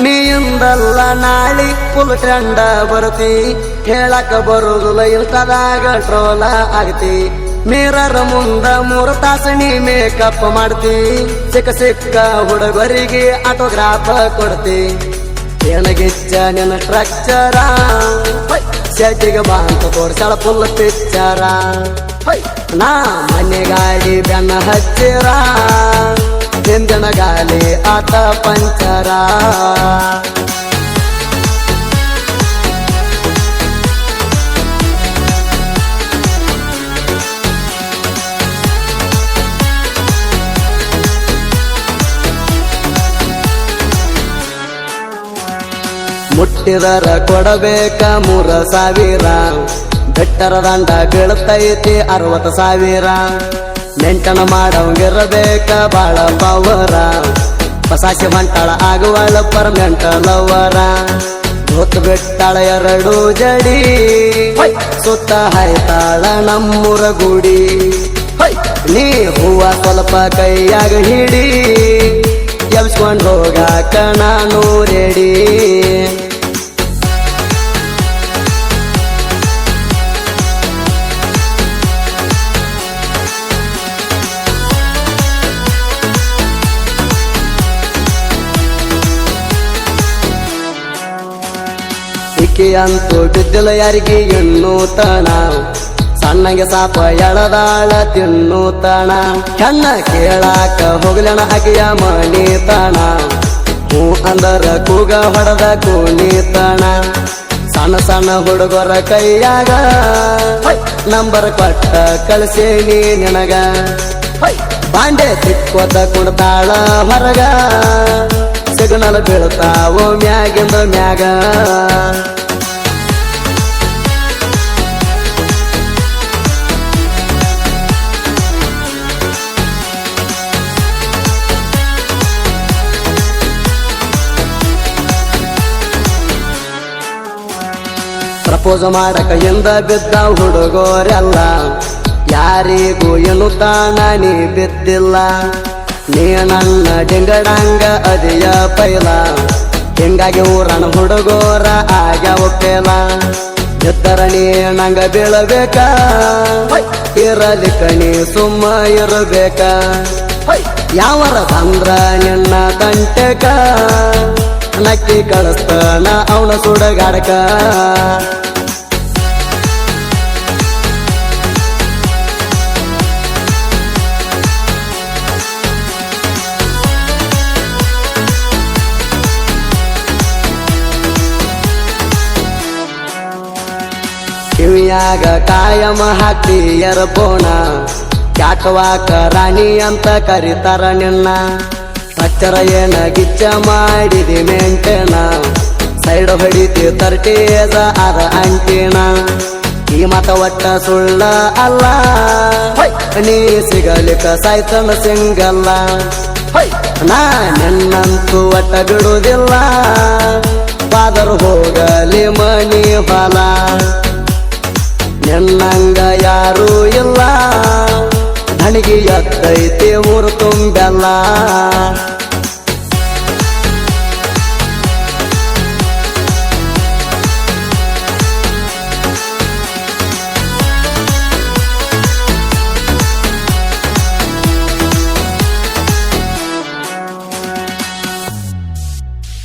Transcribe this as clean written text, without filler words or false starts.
ನೀಯಿಂದಲ್ಲ ನಾಳಿ ಫುಲ್ ಟ್ರೆಂಡ ಬರ್ತಿ ಹೇಳಕ ಬರುದಿಲ್ಲ ಇನ್ಸ್ಟಾದಾಗ ಟ್ರೋಲ ಆಗ್ತಿ ಮಿರರ್ ಮುಂದ 3 ತಾಸು ನೀ ಮೇಕಪ್ ಮಾಡ್ತಿ ಸಿಕ್ಕ ಸಿಕ್ಕ ಹುಡುಗರಿಗೆ ಆಟೋಗ್ರಾಫ್ ಕೊಡ್ತಿ ಏನಗಿಚ್ಚ ನಿನ್ನ ಸ್ಟ್ರಕ್ಚರ ಶೆಟ್ಟಿಗೆ ಬಾಂತ ತೋರ್ಸಾಳ ಫುಲ್ ಪಿಕ್ಚರ ನಾ ಮನೆ ಗಾಡಿ ಬೆನ್ನ ಹಚ್ಚಿರ ಹಿಂದಿನ ಗಾಲಿ ಆತ ಪಂಚರ ಮುಟ್ಟಿದರ ಕೊಡಬೇಕ 3,000 ಬೆಟ್ಟರ ದಂಡ ಬೀಳ್ತೈತಿ 60,000 ಮೆಂಟನ ಮಾಡವಂಗಿರಬೇಕ ಬಾಳ ಪವರ ಪಸಾಸಿ ಹೊಂಟಾಳ ಆಗುವಳ ಪರ್ಮೆಂಟ ಲವರ ಹೊತ್ತು ಬಿಟ್ಟಾಳ 2 ಜಡಿ ಸುತ್ತ ಹಾಯ್ತಾಳ ನಮ್ಮೂರ ಗುಡಿ ನೀ ಹೂವ ಸ್ವಲ್ಪ ಕೈಯಾಗ ಹಿಡಿ ಎಬ್ಸ್ಕೊಂಡ್ ಹೋಗಾಕ ನಾನು ರೆಡಿ ಅಂತೂ ಬಿದ್ದಿಲ್ಲ ಯಾರಿಗೆ ಎನ್ನುತ್ತಾನ ಸಣ್ಣಗೆ ಸಾಪ ಎಳದಾಳ ತಿನ್ನುತ್ತಾನ ಹೆಣ್ಣ ಕೇಳಾಕ ಹೋಗ್ಲಣ ಆಕೆಯ ಮಣಿತಾನ ಹೂ ಅಂದರ ಕೂಗ ಹೊಡೆದ ಕೂಣಿತಾನ ಸಣ್ಣ ಸಣ್ಣ ಹುಡುಗರ ಕೈಯಾಗ ನಂಬರ್ ಕೊಟ್ಟ ಕಳ್ಸೇನಿ ನಿನಗ ಬಾಂಡೆ ತಿಕ್ಕೋತ ಕುಡ್ತಾಳ ಹೊರಗ ಸಿಗ್ನಲ್ ಬೀಳ್ತಾವೋ ಮ್ಯಾಗಿಂದ ಮ್ಯಾಗ ಪ್ರಪೋಸ್ ಮಾಡಕ ಎಂದ ಬಿದ್ದ ಹುಡುಗೋರೆಲ್ಲ ಯಾರಿಗೂ ಎನ್ನುತ್ತಾನ ನೀ ಬಿದ್ದಿಲ್ಲ ನೀ ನನ್ನ ಡಿಂಗಡಂಗ ಅದಿಯ ಪೈಲ ಹಿಂಗಾಗಿ ಊರನ ಹುಡುಗೋರ ಆಗ್ಯಾವ ಪೇಲ ಎತ್ತರ ನೀ ನಂಗ ಬೀಳಬೇಕ ಇರಲಿಕ್ಕ ನೀ ಸುಮ್ಮ ಇರಬೇಕ ಯಾವರ ಬಂದ್ರ ನಿನ್ನ ತಂಟೆಕ ನಕ್ಕಿ ಕಳಿಸ್ತಾನ ಅವನ ಸುಡಗಾಡಕ ಕಿವಿಯಾಗ ಕಾಯಮ ಹಾಕಿ ಎರ್ಬೋಣ ಕ್ಯಾಟವಾಕ ರಾಣಿ ಅಂತ ಕರಿತಾರ ನಿನ್ನ ಅಚ್ಚರ ಏನ ಗಿಚ್ಚ ಮಾಡಿದಿ ಮೆಂಟೇನ ಸೈಡ್ ಹೊಡಿತಿ 30 ಏಜ ಅರ ಅಂಟಿನ ಈ ಮತ ಒಟ್ಟ ಸುಳ್ಳ ಅಲ್ಲ ನೀ ಸಿಗಲಿಕ್ಕ ಸಾಯ್ತನ ಸಿಂಗಲ್ಲ ನಾ ನಿನ್ನಂತೂ ಒಟ್ಟ ಬಿಡುವುದಿಲ್ಲ ಫಾದರ್ ಹೋಗಲಿ ಮನಿ ಹೊಲ ನಿನ್ನಂಗ ಯಾರೂ ಇಲ್ಲ ನನಗೆ ಎತ್ತೈತಿ ಊರು ತುಂಬೆಲ್ಲ